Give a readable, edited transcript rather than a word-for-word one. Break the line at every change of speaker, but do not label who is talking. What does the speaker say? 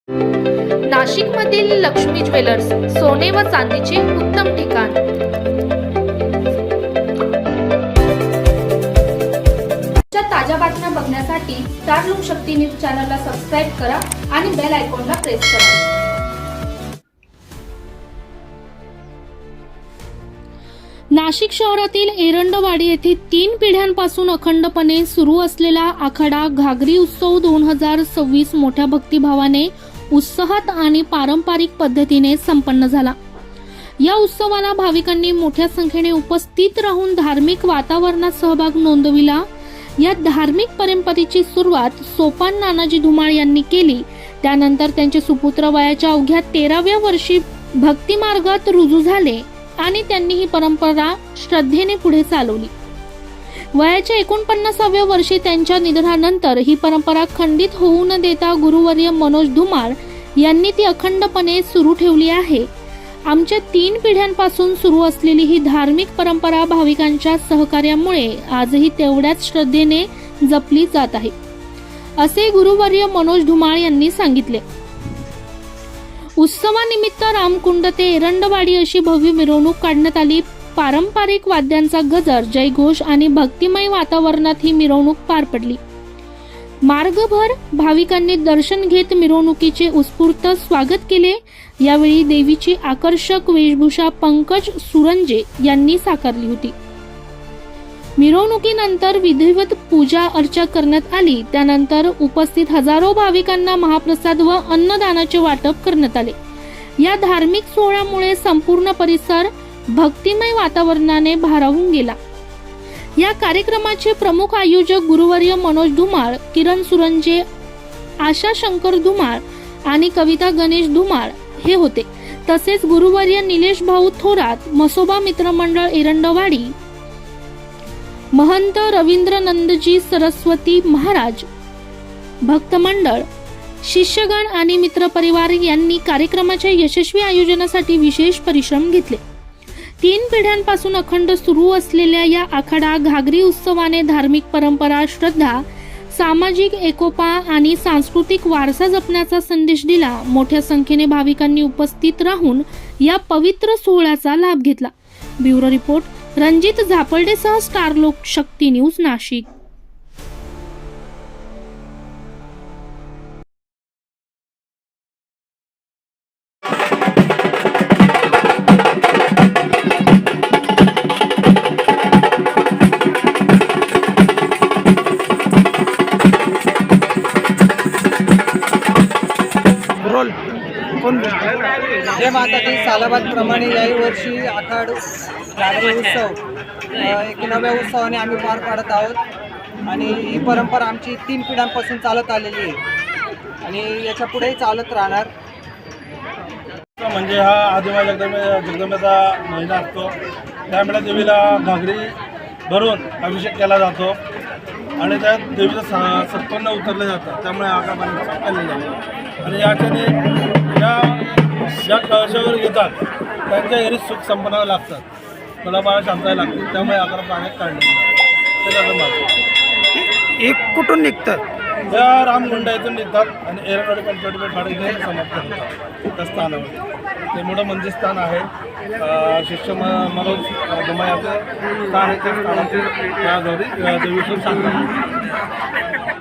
नाशिकमधील लक्ष्मी ज्वेलर्स, सोने व चांदीचे उत्तम ठिकाण। ताज्या बातम्या बघण्यासाठी स्टार लोकशक्ती न्यूज चॅनलला सबस्क्राइब करा आणि बेल आयकॉनला प्रेस करा। नाशिक शहरातील एरंडवाडी येथे 3 पिढ्यांपासून अखंडपणे सुरू असलेला आखाडा घागरी उत्सव 2026 मोठ्या भक्तिभावाने, उत्साहात आणि पारंपरिक पद्धतीने संपन्न झाला। या उत्सवाला भाविकांनी मोठ्या संख्येने उपस्थित राहून धार्मिक वातावरणात सहभाग नोंदविला। या धार्मिक परंपरेची सुरुवात सोपान नानाजी धुमाळ यांनी केली। त्यानंतर त्यांचे सुपुत्र वयाच्या अवघ्या 13व्या वर्षी भक्ती मार्गात रुजू झाले आणि त्यांनी ही परंपरा श्रद्धेने पुढे चालवली। वयाच्या 49व्या वर्षी त्यांच्या निधनानंतर ही परंपरा खंडित होऊ न देता गुरुवर्य मनोज धुमाळ यांनी ती अखंडपणे सुरू ठेवली आहे। आमच्या 3 पिढ्यांपासून सुरू असलेली ही धार्मिक परंपरा भाविकांच्या सहकार्यामुळे आजही तेवढ्याच श्रद्धेने जपली जात आहे, असे गुरुवर्य मनोज धुमाळ यांनी सांगितले। उत्सवानिमित्त रामकुंड ते एरंडवाडी अशी भव्य मिरवणूक काढण्यात आली। पारंपरिक वाद्यांचा गजर, जयघोष आणि भक्तिमय वातावरणात ही मिरवणूक पार पडली। मार्गभर भाविकांनी दर्शन घेत मिरवणुकीचे उत्स्फूर्त स्वागत केले। यावेळी देवीची आकर्षक वेशभूषा पंकज सुरंजे यांनी साकारली होती। मिरवणुकीनंतर विधिवत पूजा अर्चा करण्यात आली। त्यानंतर उपस्थित हजारो भाविकांना महाप्रसाद व अन्नदानाचे वाटप करण्यात आले। या धार्मिक सोहळ्यामुळे संपूर्ण परिसर भक्तिमय वातावरणाने भारावून गेला। या कार्यक्रमाचे प्रमुख आयोजक गुरुवर्य मनोज धुमाळ, किरण सुरंजे, आशा शंकर धुमाळ आणि कविता गणेश धुमाळ हे होते। तसेच गुरुवर्य निलेश भाऊ थोरात, मसोबा मित्रमंडळ एरंडवाडी, महंत रवींद्रनंदजी सरस्वती महाराज भक्त मंडळ, शिष्यगण आणि मित्रपरिवार यांनी कार्यक्रमाच्या यशस्वी आयोजनासाठी विशेष परिश्रम घेतले। 3 पिढ्यांपासून अखंड सुरू असलेल्या या आखाडा घागरी उत्सवाने धार्मिक परंपरा, श्रद्धा, सामाजिक एकोपा आणि सांस्कृतिक वारसा जपण्याचा संदेश दिला। मोठ्या संख्येने भाविकांनी उपस्थित राहून या पवित्र सोहळ्याचा लाभ घेतला। ब्युरो रिपोर्ट, रणजित झापर्डेसह स्टार लोकशक्ती न्यूज, नाशिक।
जय माता दी। सालाबादप्रमाणे याही वर्षी आखाड घागरी उत्सव एक नव्या उत्सवाने आम्ही पार पाडत आहोत आणि ही परंपरा आमची 3 पिढ्यांपासून चालत आलेली आहे आणि याच्या पुढेही चालत राहणार।
म्हणजे हा आदिमा जगदंबेचा महिना असतो, त्यामुळे देवीला घागरी भरून अभिषेक केला जातो आणि त्यात देवीचं सत्पन्न उतरले जातं, त्यामुळे आकारापर्यंत केले जाते। आणि याच्याने ज्या कळशावर येतात त्यांच्या घरी सुख संपन्नावं लागतात, मला शांतायला लागते, त्यामुळे आकार पाण्यात काढले जातात।
एक कुठून निघतात?
त्या रामकुंड इथून निघतात आणि एरंडवाडी पंचवटी फाडे इथे समाप्त होतात त्या स्थानावर। ते मोठं मंदिर स्थान आहे। शिष्य मनोज धुमाळाचं स्थान आहे, त्या स्थानातील त्या गौरी देवीचं सांगतात।